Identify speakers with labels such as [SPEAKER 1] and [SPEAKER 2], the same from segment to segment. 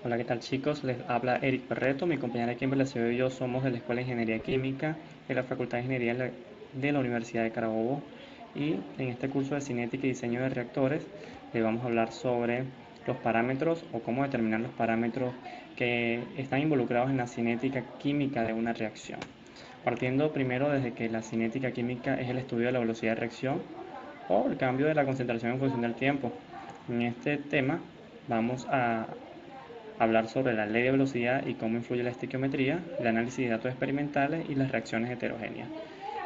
[SPEAKER 1] Hola, ¿qué tal chicos? Les habla Eric Barreto, mi compañera Kimberly Acevedo y yo somos de la Escuela de Ingeniería Química de la Facultad de Ingeniería de la Universidad de Carabobo y en este curso de cinética y diseño de reactores les vamos a hablar sobre los parámetros o cómo determinar los parámetros que están involucrados en la cinética química de una reacción. Partiendo primero desde que la cinética química es el estudio de la velocidad de reacción o el cambio de la concentración en función del tiempo. En este tema vamos a hablar sobre la ley de velocidad y cómo influye la estequiometría, el análisis de datos experimentales y las reacciones heterogéneas.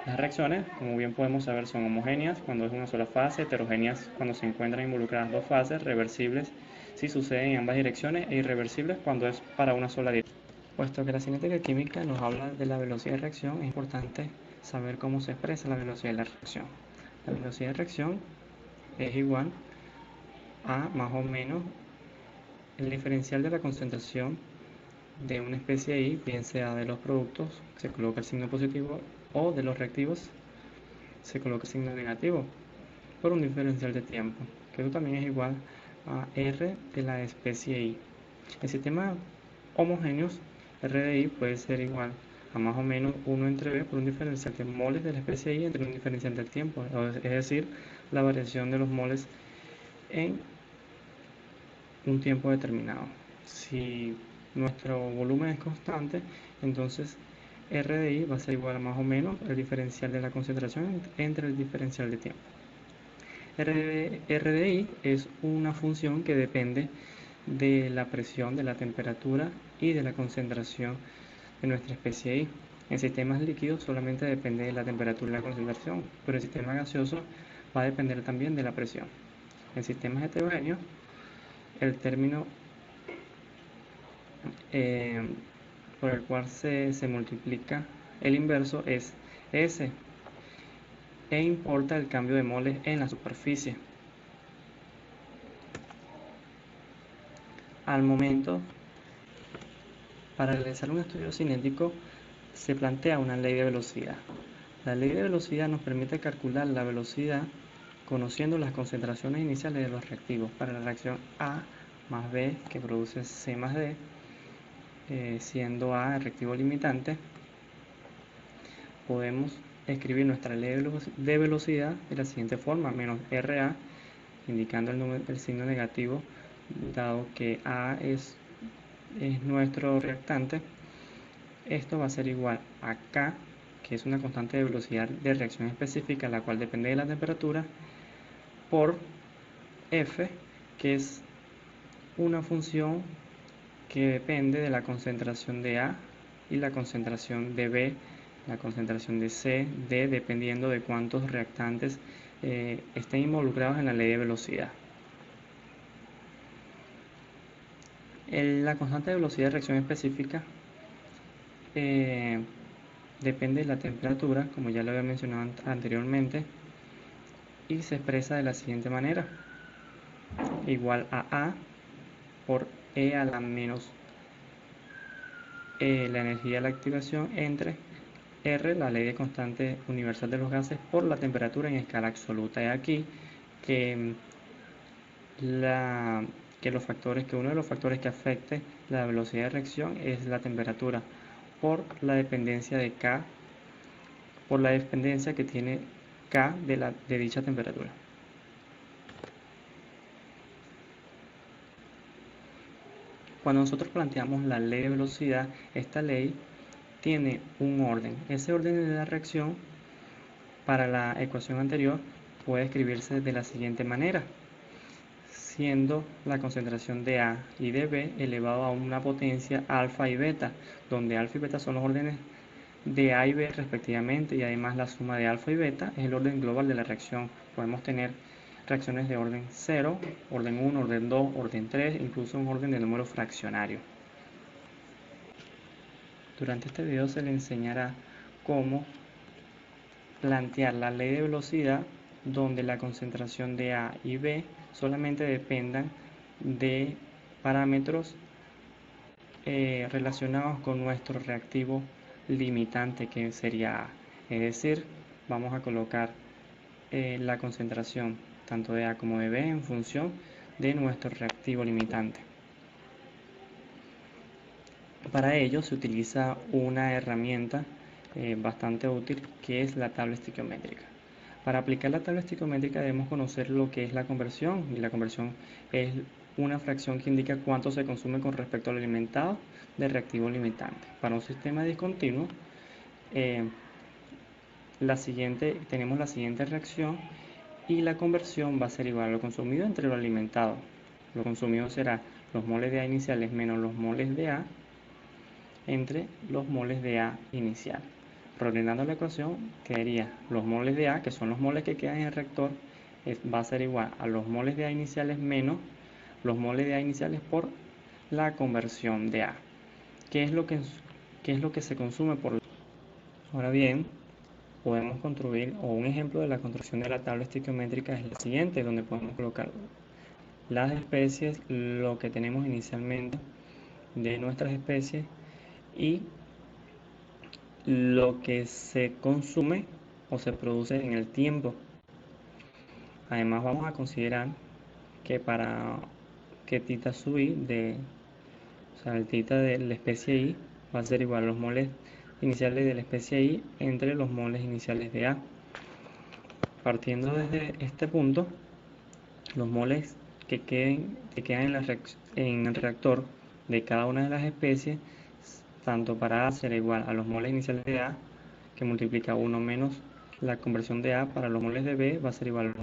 [SPEAKER 1] Las reacciones, como bien podemos saber, son homogéneas cuando es una sola fase, heterogéneas cuando se encuentran involucradas dos fases, reversibles si suceden en ambas direcciones e irreversibles cuando es para una sola dirección. Puesto que la cinética química nos habla de la velocidad de reacción, es importante saber cómo se expresa la velocidad de la reacción. La velocidad de reacción es igual a más o menos el diferencial de la concentración de una especie I, bien sea de los productos, se coloca el signo positivo, o de los reactivos, se coloca el signo negativo, por un diferencial de tiempo, que eso también es igual a R de la especie I. En sistemas homogéneos, R de I puede ser igual a más o menos 1 entre B por un diferencial de moles de la especie I entre un diferencial del tiempo, es decir, la variación de los moles en un tiempo determinado. Si nuestro volumen es constante, entonces R de I va a ser igual a más o menos el diferencial de la concentración entre el diferencial de tiempo. R de I es una función que depende de la presión, de la temperatura y de la concentración de nuestra especie I. En sistemas líquidos solamente depende de la temperatura y la concentración, pero en sistemas gaseosos va a depender también de la presión. En sistemas heterogéneos, el término eh, por el cual se multiplica el inverso es S e importa el cambio de moles en la superficie. Al momento, para realizar un estudio cinético, se plantea una ley de velocidad. La ley de velocidad nos permite calcular la velocidad conociendo las concentraciones iniciales de los reactivos para la reacción A más B que produce C más D, siendo A el reactivo limitante. Podemos escribir nuestra ley de velocidad de la siguiente forma: menos RA, indicando el signo negativo, dado que A es nuestro reactante. Esto va a ser igual a K, que es una constante de velocidad de reacción específica, la cual depende de la temperatura, por F, que es una función que depende de la concentración de A y la concentración de B, la concentración de C, D, dependiendo de cuántos reactantes estén involucrados en la ley de velocidad. La constante de velocidad de reacción específica depende de la temperatura, como ya lo había mencionado anteriormente, y se expresa de la siguiente manera: igual a A por E a la menos la energía de la activación entre R, la ley de constante universal de los gases, por la temperatura en escala absoluta. Y aquí que, uno de los factores que afecte la velocidad de reacción es la temperatura, por la dependencia de K, por la dependencia que tiene K de dicha temperatura. Cuando nosotros planteamos la ley de velocidad, esta ley tiene un orden. Ese orden de la reacción para la ecuación anterior puede escribirse de la siguiente manera: siendo la concentración de A y de B elevado a una potencia alfa y beta, donde alfa y beta son los órdenes de A y B respectivamente, y además la suma de alfa y beta es el orden global de la reacción. Podemos tener reacciones de orden 0, orden 1, orden 2, orden 3, incluso un orden de número fraccionario. Durante este video se le enseñará cómo plantear la ley de velocidad donde la concentración de A y B solamente dependan de parámetros relacionados con nuestro reactivo limitante, que sería A. Es decir, vamos a colocar la concentración tanto de A como de B en función de nuestro reactivo limitante. Para ello se utiliza una herramienta bastante útil, que es la tabla estequiométrica. Para aplicar la tabla estequiométrica debemos conocer lo que es la conversión, y la conversión es una fracción que indica cuánto se consume con respecto al alimentado del reactivo limitante. Para un sistema discontinuo, tenemos la siguiente reacción, y la conversión va a ser igual a lo consumido entre lo alimentado. Lo consumido será los moles de A iniciales menos los moles de A entre los moles de A inicial. Reordenando la ecuación, quedaría los moles de A, que son los moles que quedan en el reactor, va a ser igual a los moles de A iniciales menos los moles de A iniciales por la conversión de A. ¿Qué es lo que se consume por? Ahora bien, podemos construir, o un ejemplo de la construcción de la tabla estequiométrica es la siguiente, donde podemos colocar las especies, lo que tenemos inicialmente de nuestras especies y lo que se consume o se produce en el tiempo. Además vamos a considerar que para que tita sub i el tita de la especie i va a ser igual a los moles iniciales de la especie i entre los moles iniciales de A. Partiendo desde este punto, los moles que quedan en el reactor de cada una de las especies, tanto para A será igual a los moles iniciales de A, que multiplica 1 menos la conversión de A. Para los moles de B va a ser igual a los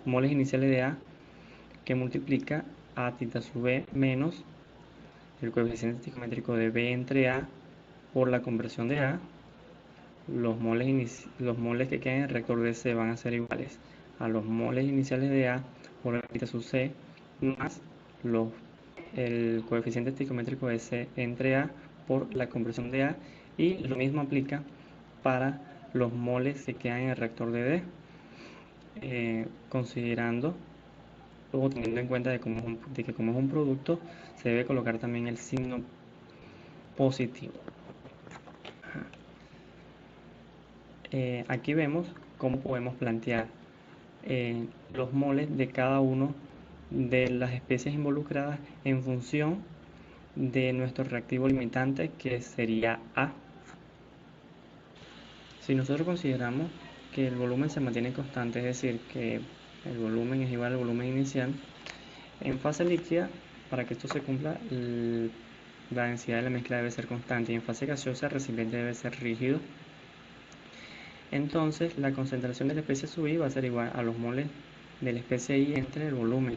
[SPEAKER 1] moles iniciales de A, que multiplica A tita sub B menos el coeficiente estequiométrico de B entre A por la conversión de A. Los moles que quedan en el reactor de C van a ser iguales a los moles iniciales de A por la tita sub C más el coeficiente estequiométrico de C entre A por la conversión de A, y lo mismo aplica para los moles que quedan en el reactor de D, considerando o teniendo en cuenta de que como es un producto, se debe colocar también el signo positivo. Aquí vemos cómo podemos plantear los moles de cada uno de las especies involucradas en función de nuestro reactivo limitante, que sería A. Si nosotros consideramos que el volumen se mantiene constante, es decir, que el volumen es igual al volumen inicial, en fase líquida, para que esto se cumpla, la densidad de la mezcla debe ser constante, y en fase gaseosa el recipiente debe ser rígido. Entonces la concentración de la especie sub i va a ser igual a los moles de la especie i entre el volumen.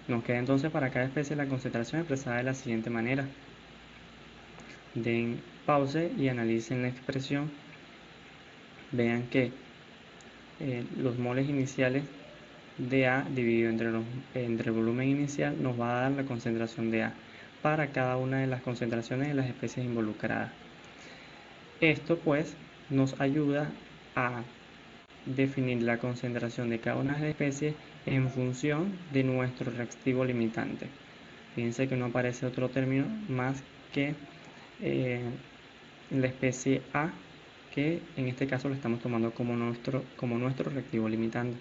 [SPEAKER 1] Nos queda entonces para cada especie la concentración expresada de la siguiente manera. Den pause y analicen la expresión. Vean que los moles iniciales de A dividido entre el volumen inicial nos va a dar la concentración de A para cada una de las concentraciones de las especies involucradas. Esto pues nos ayuda a definir la concentración de cada una de las especies en función de nuestro reactivo limitante. Fíjense que no aparece otro término más que la especie A, que en este caso lo estamos tomando como nuestro reactivo limitante.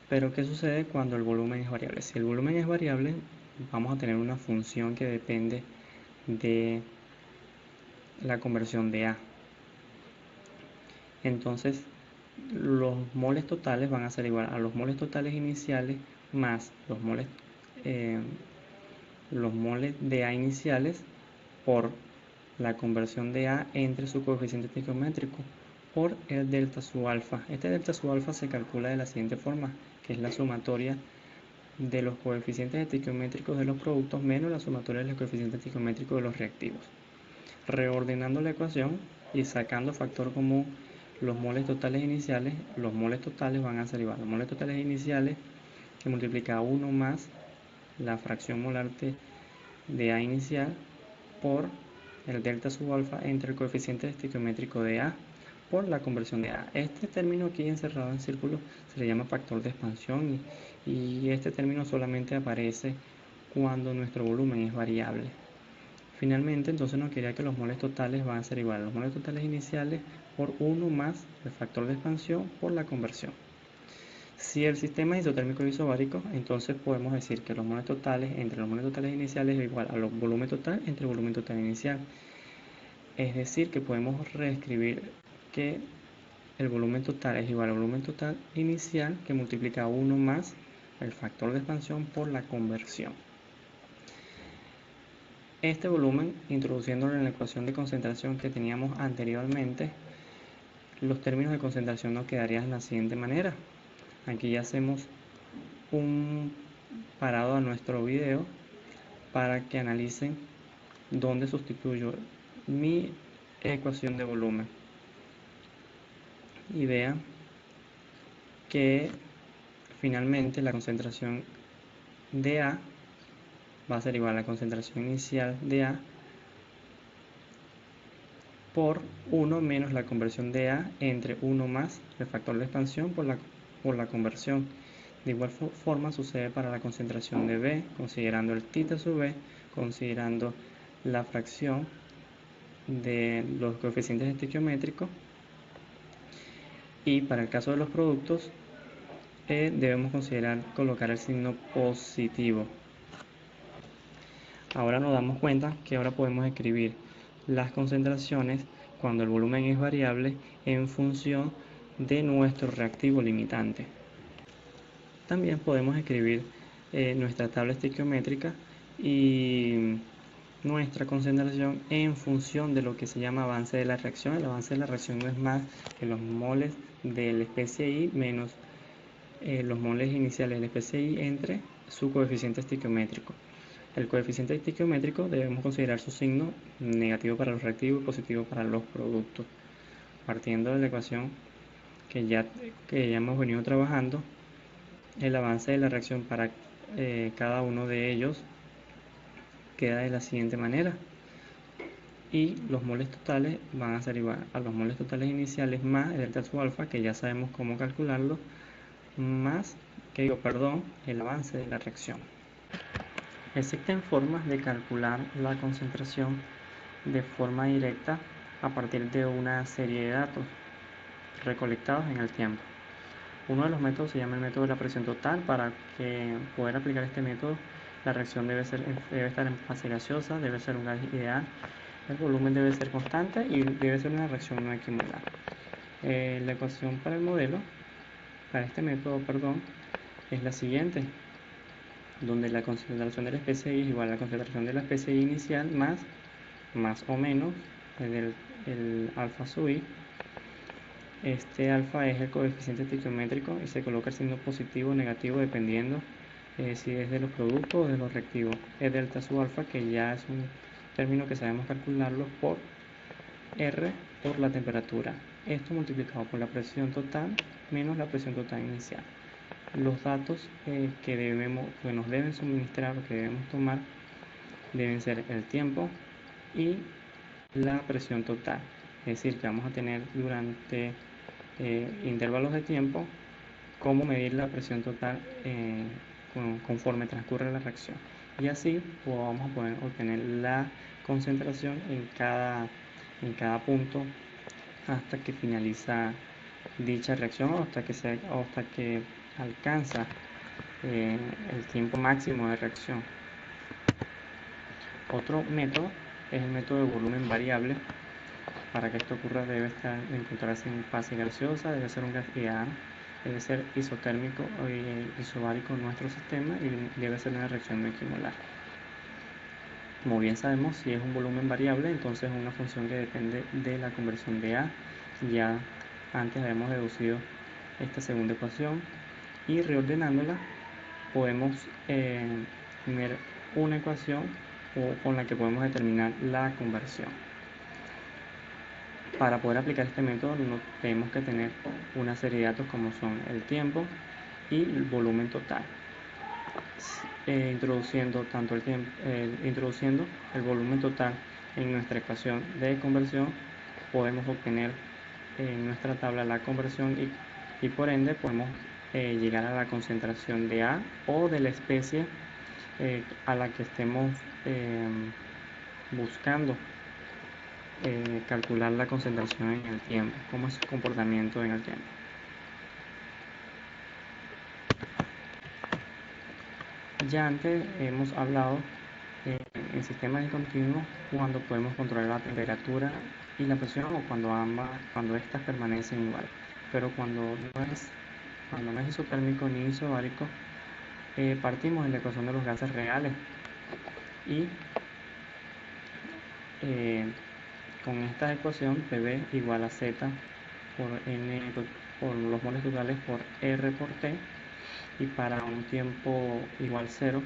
[SPEAKER 1] Pero ¿qué sucede cuando el volumen es variable? Si el volumen es variable, vamos a tener una función que depende de la conversión de A. Entonces los moles totales van a ser igual a los moles totales iniciales más los moles de A iniciales por la conversión de A entre su coeficiente estequiométrico por el delta sub alfa. Este delta sub alfa se calcula de la siguiente forma, que es la sumatoria de los coeficientes estequiométricos de los productos menos la sumatoria de los coeficientes estequiométricos de los reactivos. Reordenando la ecuación y sacando factor común los moles totales iniciales, los moles totales van a ser igual a los moles totales iniciales, que multiplica 1 más la fracción molar de A inicial por el delta sub alfa entre el coeficiente estequiométrico de A por la conversión de A. Este término aquí encerrado en círculo se le llama factor de expansión, y este término solamente aparece cuando nuestro volumen es variable. Finalmente, entonces nos quedaría que los moles totales van a ser igual a los moles totales iniciales por 1 más el factor de expansión por la conversión. Si el sistema es isotérmico isobárico, entonces podemos decir que los moles totales entre los moles totales iniciales es igual al volumen total entre el volumen total inicial. Es decir, que podemos reescribir que el volumen total es igual al volumen total inicial que multiplica 1 más el factor de expansión por la conversión. Este volumen, introduciéndolo en la ecuación de concentración que teníamos anteriormente, los términos de concentración nos quedarían de la siguiente manera. Aquí ya hacemos un parado a nuestro video para que analicen dónde sustituyo mi ecuación de volumen y vean que finalmente la concentración de A va a ser igual a la concentración inicial de A por 1 menos la conversión de A entre 1 más el factor de expansión por la conversión. De igual forma sucede para la concentración de B, considerando el θ sub B, considerando la fracción de los coeficientes estequiométricos, y para el caso de los productos debemos considerar colocar el signo positivo. Ahora nos damos cuenta que ahora podemos escribir las concentraciones cuando el volumen es variable en función de nuestro reactivo limitante. También podemos escribir nuestra tabla estequiométrica y nuestra concentración en función de lo que se llama avance de la reacción. El avance de la reacción no es más que los moles de la especie I menos los moles iniciales de la especie I entre su coeficiente estequiométrico. El coeficiente estequiométrico debemos considerar su signo negativo para los reactivos y positivo para los productos. Partiendo de la ecuación que ya hemos venido trabajando, el avance de la reacción para cada uno de ellos queda de la siguiente manera. Y los moles totales van a ser igual a los moles totales iniciales más el delta sub alfa, que ya sabemos cómo calcularlo, más el avance de la reacción. Existen formas de calcular la concentración de forma directa a partir de una serie de datos recolectados en el tiempo. Uno de los métodos se llama el método de la presión total. Para poder aplicar este método, la reacción debe estar en fase gaseosa, debe ser un gas ideal, el volumen debe ser constante y debe ser una reacción no equimular. La ecuación para el modelo, para este método, es la siguiente, donde la concentración de la especie I es igual a la concentración de la especie I inicial más o menos el alfa sub I. Este alfa es el coeficiente estequiométrico y se coloca el signo positivo o negativo dependiendo si es de los productos o de los reactivos. Es delta sub alfa, que ya es un término que sabemos calcularlo por R por la temperatura. Esto multiplicado por la presión total menos la presión total inicial. Los datos que nos deben suministrar o que debemos tomar deben ser el tiempo y la presión total. Es decir, que vamos a tener durante intervalos de tiempo cómo medir la presión total conforme transcurre la reacción. Y así vamos a poder obtener la concentración en cada punto hasta que finaliza dicha reacción o hasta que alcanza el tiempo máximo de reacción. Otro método es el método de volumen variable. Para que esto ocurra debe encontrarse en fase gaseosa, debe ser un gas ideal, debe ser isotérmico o isobárico en nuestro sistema y debe ser una reacción no equimular. Como bien sabemos, si es un volumen variable, entonces es una función que depende de la conversión de A. Ya antes habíamos deducido esta segunda ecuación y reordenándola podemos tener una ecuación con la que podemos determinar la conversión. Para poder aplicar este método tenemos que tener una serie de datos como son el tiempo y el volumen total. Introduciendo el volumen total en nuestra ecuación de conversión, podemos obtener en nuestra tabla la conversión y por ende podemos llegar a la concentración de A o de la especie a la que estemos buscando calcular la concentración en el tiempo, cómo es su comportamiento en el tiempo. Ya antes hemos hablado en sistemas discontinuos cuando podemos controlar la temperatura y la presión o cuando estas permanecen igual. Pero cuando no es isotérmico ni isobárico, partimos en la ecuación de los gases reales y con esta ecuación PV igual a Z por N por los moles totales por R por T, y para un tiempo igual 0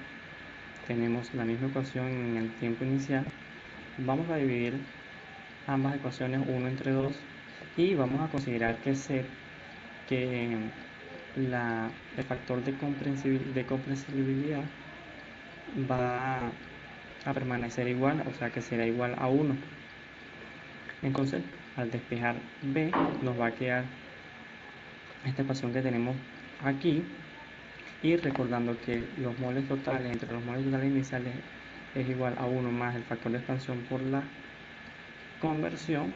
[SPEAKER 1] tenemos la misma ecuación en el tiempo inicial. Vamos a dividir ambas ecuaciones 1 entre 2 y vamos a considerar que el factor de comprensibilidad va a permanecer igual, o sea que será igual a 1. Entonces, al despejar B, nos va a quedar esta ecuación que tenemos aquí, y recordando que los moles totales entre los moles totales iniciales es igual a 1 más el factor de expansión por la conversión,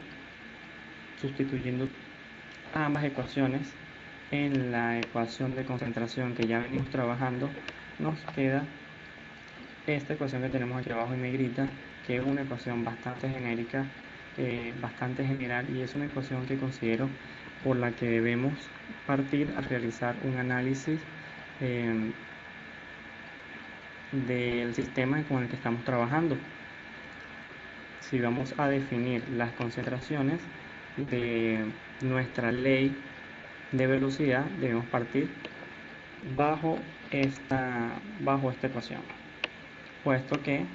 [SPEAKER 1] sustituyendo ambas ecuaciones en la ecuación de concentración que ya venimos trabajando, nos queda esta ecuación que tenemos aquí abajo en negrita, que es una ecuación bastante genérica, bastante general, y es una ecuación que considero por la que debemos partir al realizar un análisis del sistema con el que estamos trabajando. Si vamos a definir las concentraciones de nuestra ley de velocidad, debemos partir bajo esta ecuación, puesto que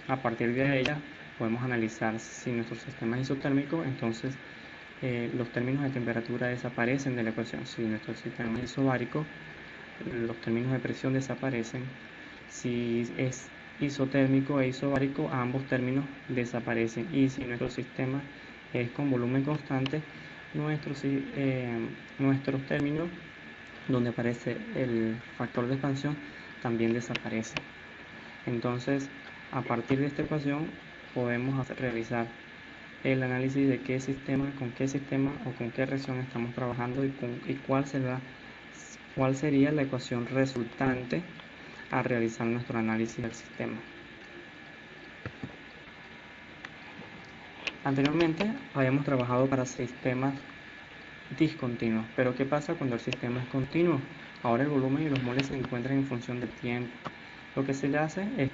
[SPEAKER 1] a partir de ella podemos analizar si nuestro sistema es isotérmico, entonces los términos de temperatura desaparecen de la ecuación. Si nuestro sistema es isobárico, los términos de presión desaparecen. Si es isotérmico e isobárico, ambos términos desaparecen. Y si nuestro sistema es con volumen constante, nuestros términos donde aparece el factor de expansión también desaparece. Entonces, a partir de esta ecuación podemos realizar el análisis de con qué sistema o con qué reacción estamos trabajando y cuál sería la ecuación resultante a realizar nuestro análisis del sistema. Anteriormente habíamos trabajado para sistemas discontinuos, pero ¿qué pasa cuando el sistema es continuo? Ahora el volumen y los moles se encuentran en función del tiempo. Lo que se le hace es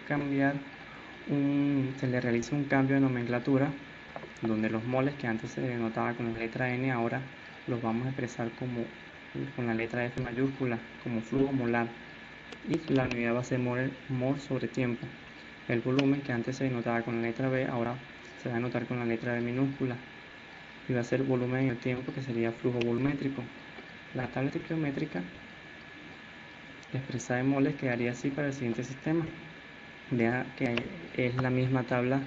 [SPEAKER 1] se le realiza un cambio de nomenclatura, donde los moles que antes se denotaba con la letra N, ahora los vamos a expresar con la letra F mayúscula, como flujo molar, y la unidad va a ser mol sobre tiempo. El volumen que antes se denotaba con la letra B, ahora se va a denotar con la letra B minúscula, y va a ser volumen en el tiempo, que sería flujo volumétrico. La tabla estequiométrica expresada en moles quedaría así para el siguiente sistema. Vea que es la misma tabla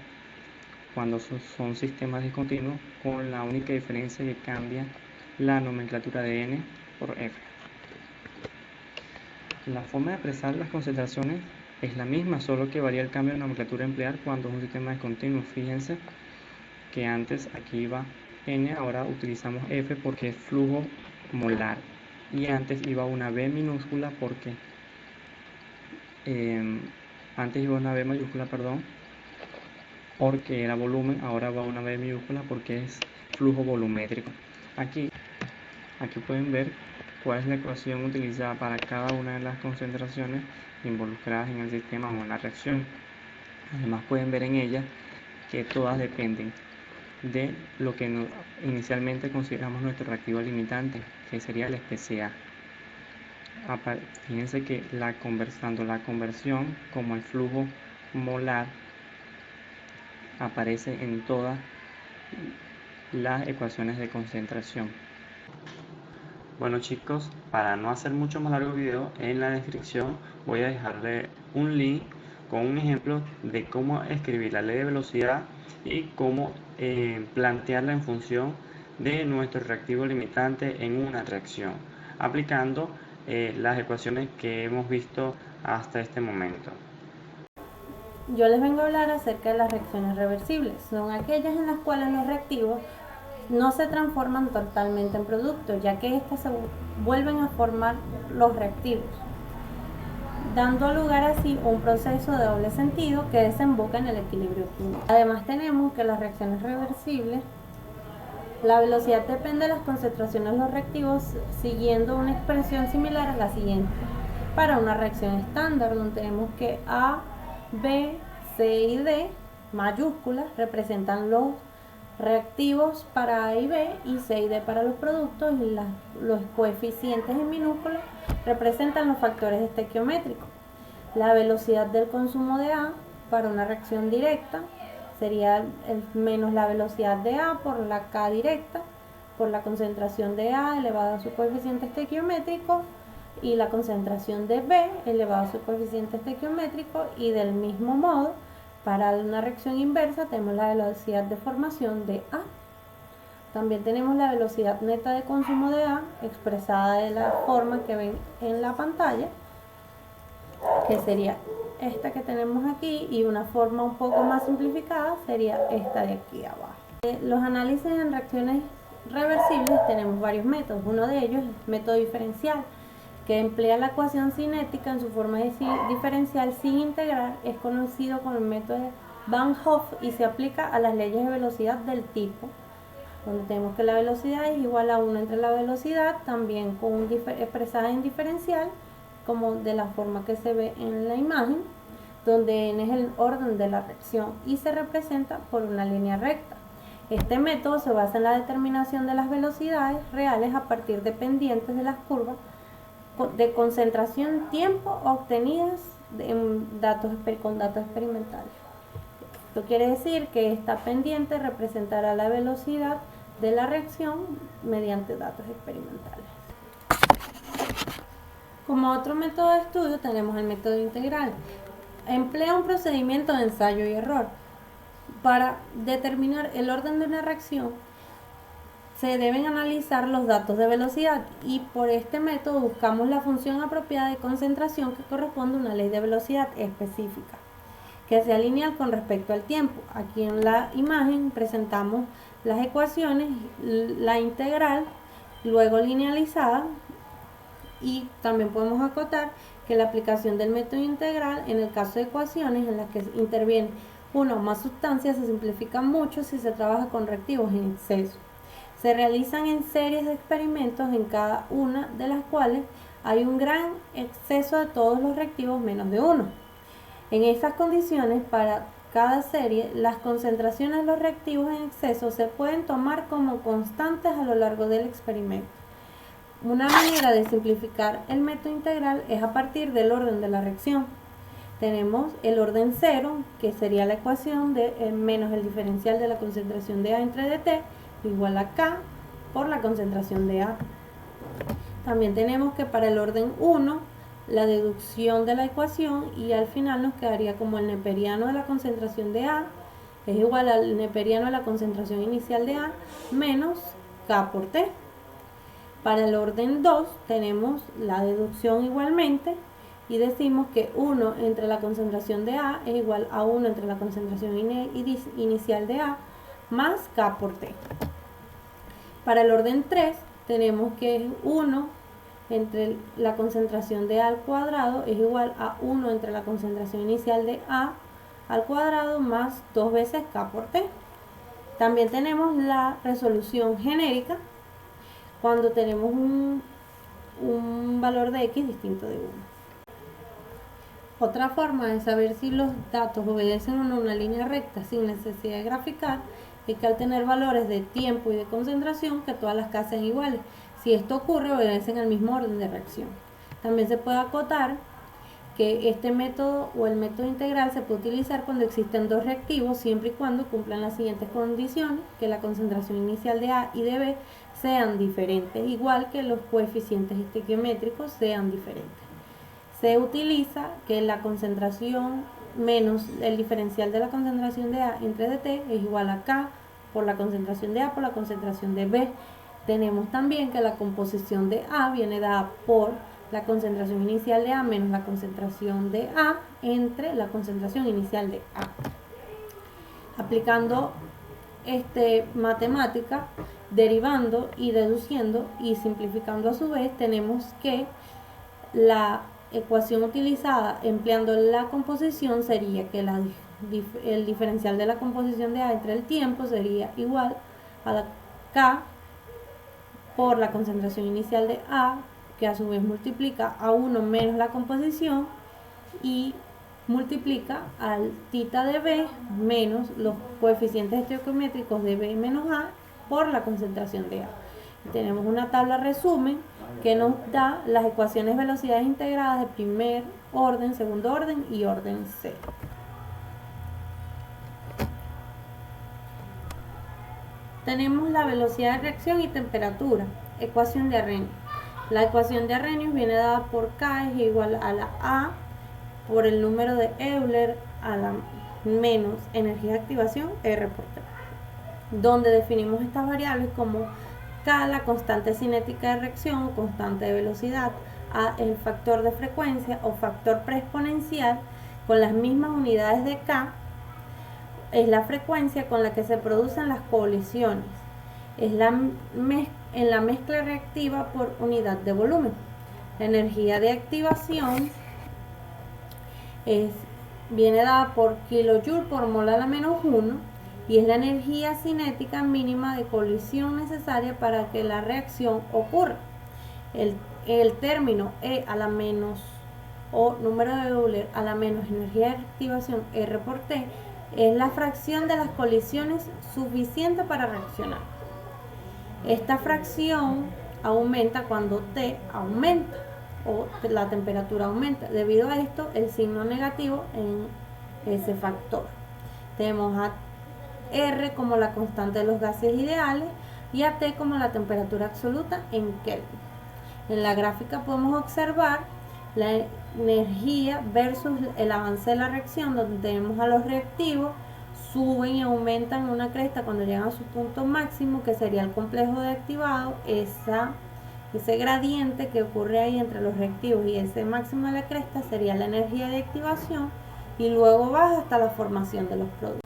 [SPEAKER 1] cuando son sistemas discontinuos, con la única diferencia que cambia la nomenclatura de N por F. La forma de expresar las concentraciones es la misma, solo que varía el cambio de nomenclatura a emplear cuando es un sistema discontinuo. Fíjense que antes aquí iba N, ahora utilizamos F porque es flujo molar, y antes iba una B minúscula porque porque era volumen, ahora va una B minúscula porque es flujo volumétrico. Aquí pueden ver cuál es la ecuación utilizada para cada una de las concentraciones involucradas en el sistema o en la reacción. Además pueden ver en ella que todas dependen de lo que inicialmente consideramos nuestro reactivo limitante, que sería el SpCa. Fíjense que tanto la conversión como el flujo molar aparece en todas las ecuaciones de concentración. Bueno chicos, para no hacer mucho más largo el video, en la descripción voy a dejarle un link con un ejemplo de cómo escribir la ley de velocidad y cómo plantearla en función de nuestro reactivo limitante en una reacción, aplicando las ecuaciones que hemos visto hasta este momento.
[SPEAKER 2] Yo les vengo a hablar acerca de las reacciones reversibles. Son aquellas en las cuales los reactivos no se transforman totalmente en productos, ya que éstas se vuelven a formar los reactivos. dando lugar así a un proceso de doble sentido que desemboca en el equilibrio químico. Además tenemos que las reacciones reversibles, la velocidad depende de las concentraciones de los reactivos siguiendo una expresión similar a la siguiente. Para una reacción estándar, donde tenemos que A, B, C y D mayúsculas representan los reactivos para A y B y C y D para los productos, y los coeficientes en minúsculas representan los factores estequiométricos. La velocidad del consumo de A para una reacción directa sería menos la velocidad de A por la K directa por la concentración de A elevado a su coeficiente estequiométrico y la concentración de B elevado a su coeficiente estequiométrico, y del mismo modo para una reacción inversa tenemos la velocidad de formación de A. También tenemos la velocidad neta de consumo de A expresada de la forma que ven en la pantalla, que sería esta que tenemos aquí, y una forma un poco más simplificada sería esta de aquí abajo. Los análisis en reacciones reversibles tenemos varios métodos. Uno de ellos es el método diferencial, que emplea la ecuación cinética en su forma diferencial sin integrar. Es conocido como el método de Van Hoff y se aplica a las leyes de velocidad del tipo, donde tenemos que la velocidad es igual a 1 entre la velocidad, también expresada en diferencial, como de la forma que se ve en la imagen, donde n es el orden de la reacción y se representa por una línea recta. Este método se basa en la determinación de las velocidades reales a partir de pendientes de las curvas de concentración tiempo obtenidas con datos experimentales. Esto quiere decir que esta pendiente representará la velocidad de la reacción mediante datos experimentales. Como otro método de estudio tenemos el método integral. Emplea un procedimiento de ensayo y error. Para determinar el orden de una reacción se deben analizar los datos de velocidad, y por este método buscamos la función apropiada de concentración que corresponde a una ley de velocidad específica, que sea lineal con respecto al tiempo. Aquí en la imagen presentamos las ecuaciones, la integral, luego linealizada, y también podemos acotar que la aplicación del método integral en el caso de ecuaciones en las que intervienen una o más sustancias se simplifica mucho si se trabaja con reactivos en exceso. Se realizan en series de experimentos en cada una de las cuales hay un gran exceso de todos los reactivos menos de uno. En estas condiciones, para cada serie, las concentraciones de los reactivos en exceso se pueden tomar como constantes a lo largo del experimento. Una manera de simplificar el método integral es a partir del orden de la reacción. Tenemos el orden 0, que sería la ecuación de menos el diferencial de la concentración de A entre dt, igual a K por la concentración de A. También tenemos que para el orden 1, la deducción de la ecuación, y al final nos quedaría como el neperiano de la concentración de A es igual al neperiano de la concentración inicial de A menos K por T. Para el orden 2 tenemos la deducción igualmente, y decimos que 1 entre la concentración de A es igual a 1 entre la concentración inicial de A más K por T. Para el orden 3 tenemos que 1 entre la concentración de A al cuadrado es igual a 1 entre la concentración inicial de A al cuadrado más 2 veces K por T. También tenemos la resolución genérica cuando tenemos un valor de X distinto de 1. Otra forma de saber si los datos obedecen o no una línea recta sin necesidad de graficar es que al tener valores de tiempo y de concentración, que todas las K sean iguales. Si esto ocurre, obedecen al mismo orden de reacción. También se puede acotar que este método o el método integral se puede utilizar cuando existen dos reactivos, siempre y cuando cumplan las siguientes condiciones: que la concentración inicial de A y de B sean diferentes, igual que los coeficientes estequiométricos sean diferentes. Se utiliza que la concentración menos el diferencial de la concentración de A entre dt es igual a K por la concentración de A por la concentración de B. Tenemos también que la composición de A viene dada por la concentración inicial de A menos la concentración de A entre la concentración inicial de A. Aplicando matemática, derivando y deduciendo y simplificando a su vez, tenemos que la ecuación utilizada empleando la composición sería que el diferencial de la composición de A entre el tiempo sería igual a la K por la concentración inicial de A, que a su vez multiplica a 1 menos la composición y multiplica al tita de B menos los coeficientes estequiométricos de B menos A por la concentración de A. Tenemos una tabla resumen que nos da las ecuaciones de velocidades integradas de primer orden, segundo orden y orden C. Tenemos la velocidad de reacción y temperatura. Ecuación de Arrhenius. La ecuación de Arrhenius viene dada por K es igual a la A por el número de Euler a la menos energía de activación R por T, donde definimos estas variables como K, la constante cinética de reacción o constante de velocidad, A, el factor de frecuencia o factor preexponencial con las mismas unidades de K, es la frecuencia con la que se producen las colisiones, es en la mezcla reactiva por unidad de volumen. La energía de activación viene dada por kilojoule por mol a la menos 1 y es la energía cinética mínima de colisión necesaria para que la reacción ocurra. El término E a la menos o número de Euler a la menos energía de activación R por T es la fracción de las colisiones suficiente para reaccionar. Esta fracción aumenta cuando T aumenta o la temperatura aumenta. Debido a esto, el signo negativo en ese factor. Tenemos a R como la constante de los gases ideales y a T como la temperatura absoluta en Kelvin. En la gráfica podemos observar la energía versus el avance de la reacción, donde tenemos a los reactivos suben y aumentan una cresta cuando llegan a su punto máximo, que sería el complejo de activado. Ese gradiente que ocurre ahí entre los reactivos y ese máximo de la cresta sería la energía de activación y luego baja hasta la formación de los productos.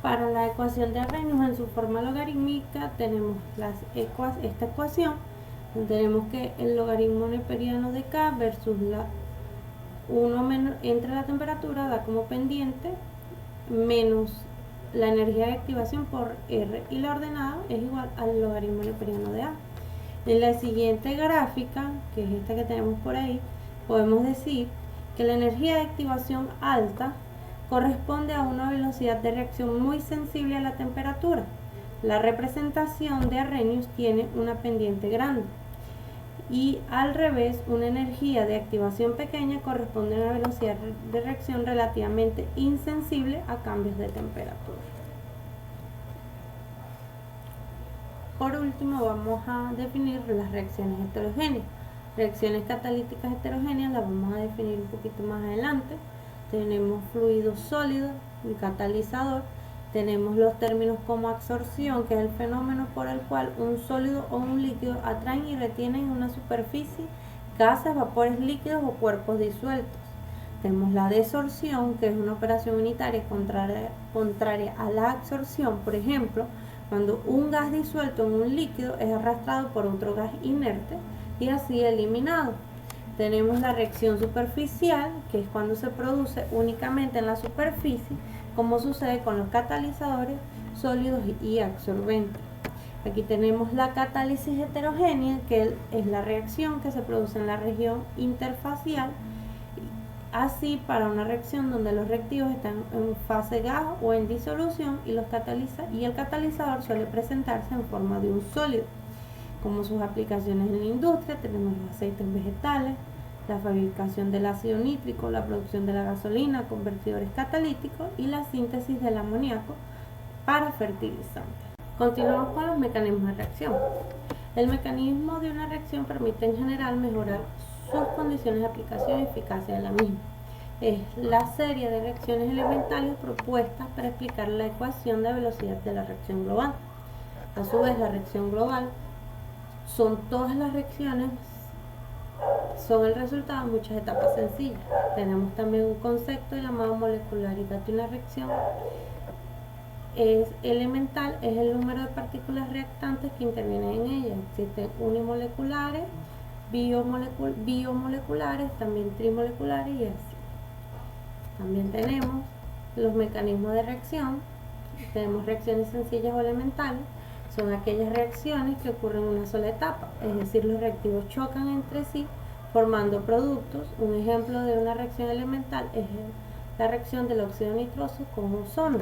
[SPEAKER 2] Para la ecuación de Arrhenius en su forma logarítmica tenemos esta ecuación, donde tenemos que el logaritmo neperiano de K versus la 1 menos entre la temperatura da como pendiente menos la energía de activación por R y la ordenada es igual al logaritmo neperiano de A. En la siguiente gráfica, que es esta que tenemos por ahí, podemos decir que la energía de activación alta corresponde a una velocidad de reacción muy sensible a la temperatura. La representación de Arrhenius tiene una pendiente grande y al revés, una energía de activación pequeña corresponde a una velocidad de reacción relativamente insensible a cambios de temperatura. Por último, vamos a definir las reacciones heterogéneas. Reacciones catalíticas heterogéneas las vamos a definir un poquito más adelante. Tenemos fluido sólido, un catalizador. Tenemos los términos como absorción, que es el fenómeno por el cual un sólido o un líquido atraen y retienen en una superficie gases, vapores líquidos o cuerpos disueltos. Tenemos la desorción, que es una operación unitaria contraria a la absorción. Por ejemplo, cuando un gas disuelto en un líquido es arrastrado por otro gas inerte y así eliminado. Tenemos la reacción superficial, que es cuando se produce únicamente en la superficie, como sucede con los catalizadores sólidos y absorbentes. Aquí tenemos la catálisis heterogénea, que es la reacción que se produce en la región interfacial, así para una reacción donde los reactivos están en fase gas o en disolución y el catalizador suele presentarse en forma de un sólido. Como sus aplicaciones en la industria, tenemos los aceites vegetales, la fabricación del ácido nítrico, la producción de la gasolina, convertidores catalíticos y la síntesis del amoníaco para fertilizantes. Continuamos con los mecanismos de reacción. El mecanismo de una reacción permite en general mejorar sus condiciones de aplicación y eficacia de la misma. Es la serie de reacciones elementales propuestas para explicar la ecuación de velocidad de la reacción global. A su vez, la reacción global son todas las reacciones, son el resultado de muchas etapas sencillas. Tenemos también un concepto llamado molecularidad de una reacción, es elemental es el número de partículas reactantes que intervienen en ella. Existen unimoleculares, biomoleculares, también trimoleculares y así. También tenemos los mecanismos de reacción. Tenemos reacciones sencillas o elementales. Son aquellas reacciones que ocurren en una sola etapa, es decir, los reactivos chocan entre sí formando productos. Un ejemplo de una reacción elemental es la reacción del óxido nitroso con ozono.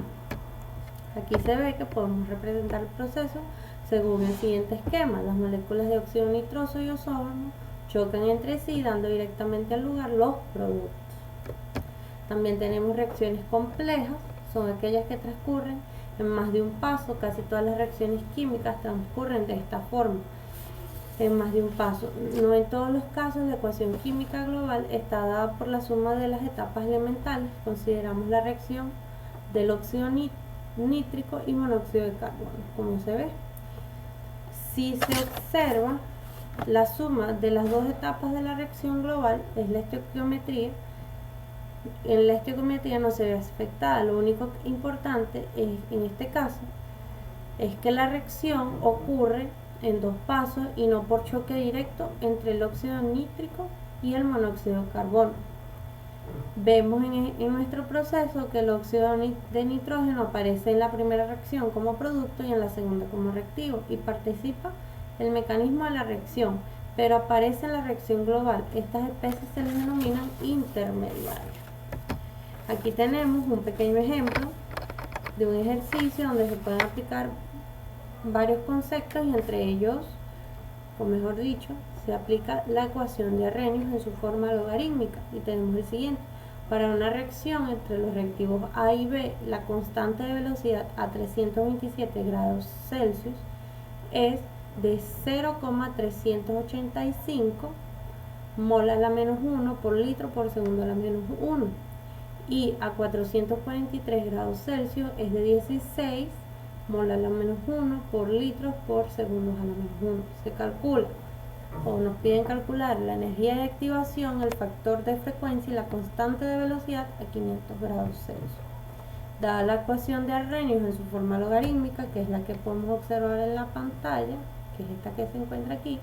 [SPEAKER 2] Aquí se ve que podemos representar el proceso según el siguiente esquema. Las moléculas de óxido nitroso y ozono chocan entre sí, dando directamente al lugar los productos. También tenemos reacciones complejas, son aquellas que transcurren en más de un paso. Casi todas las reacciones químicas transcurren de esta forma, en más de un paso. No en todos los casos la ecuación química global está dada por la suma de las etapas elementales. Consideramos la reacción del óxido nítrico y monóxido de carbono. Como se ve, si se observa la suma de las dos etapas de la reacción global es la estequiometría. En la estequiometría no se ve afectada. Lo único importante en este caso es que la reacción ocurre en dos pasos y no por choque directo entre el óxido nítrico y el monóxido de carbono. Vemos en nuestro proceso que el óxido de nitrógeno aparece en la primera reacción como producto y en la segunda como reactivo y participa el mecanismo de la reacción, pero aparece en la reacción global. Estas especies se les denominan intermediarias. Aquí tenemos un pequeño ejemplo de un ejercicio donde se pueden aplicar varios conceptos y entre ellos, o mejor dicho, se aplica la ecuación de Arrhenius en su forma logarítmica y tenemos el siguiente. Para una reacción entre los reactivos A y B, la constante de velocidad a 327 grados Celsius es de 0,385 mol a la menos 1 por litro por segundo a la menos 1 y a 443 grados Celsius es de 16 mol a la menos 1 por litros por segundos a la menos 1. Se calcula o nos piden calcular la energía de activación, el factor de frecuencia y la constante de velocidad a 500 grados Celsius. Dada la ecuación de Arrhenius en su forma logarítmica, que es la que podemos observar en la pantalla, que es esta que se encuentra aquí,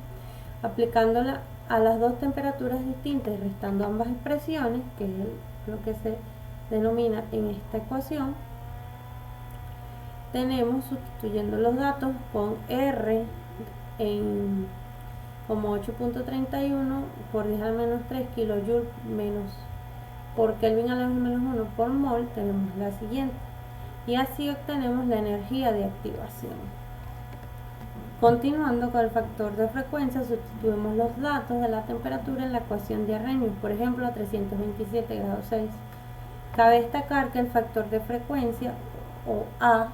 [SPEAKER 2] aplicándola a las dos temperaturas distintas y restando ambas expresiones, que es lo que se denomina en esta ecuación, tenemos, sustituyendo los datos con R como 8.31 por 10 a la menos 3 kJ menos por Kelvin a la menos 1 por mol, tenemos la siguiente. Y así obtenemos la energía de activación. Continuando con el factor de frecuencia, sustituimos los datos de la temperatura en la ecuación de Arrhenius, por ejemplo a 327 grados Celsius. Cabe destacar que el factor de frecuencia, o A,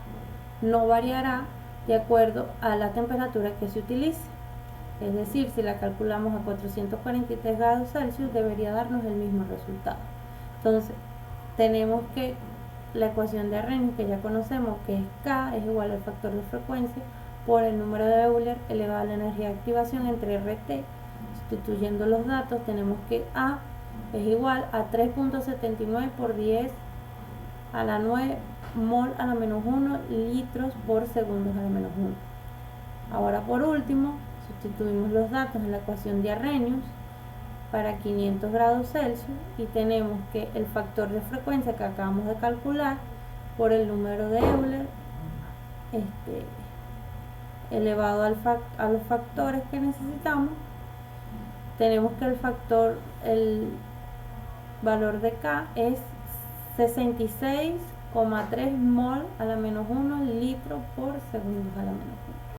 [SPEAKER 2] no variará de acuerdo a la temperatura que se utilice. Es decir, si la calculamos a 443 grados Celsius, debería darnos el mismo resultado. Entonces, tenemos que la ecuación de Arrhenius, que ya conocemos, que es K, es igual al factor de frecuencia por el número de Euler elevado a la energía de activación entre RT. Sustituyendo los datos, tenemos que A es igual a 3.79 por 10 a la 9 mol a la menos 1 litros por segundos a la menos 1. Ahora, por último, sustituimos los datos en la ecuación de Arrhenius para 500 grados Celsius y tenemos que el factor de frecuencia que acabamos de calcular por el número de Euler elevado a los factores que necesitamos, tenemos que el valor de K es 66,3 mol a la menos 1 litro por segundos a la menos 1.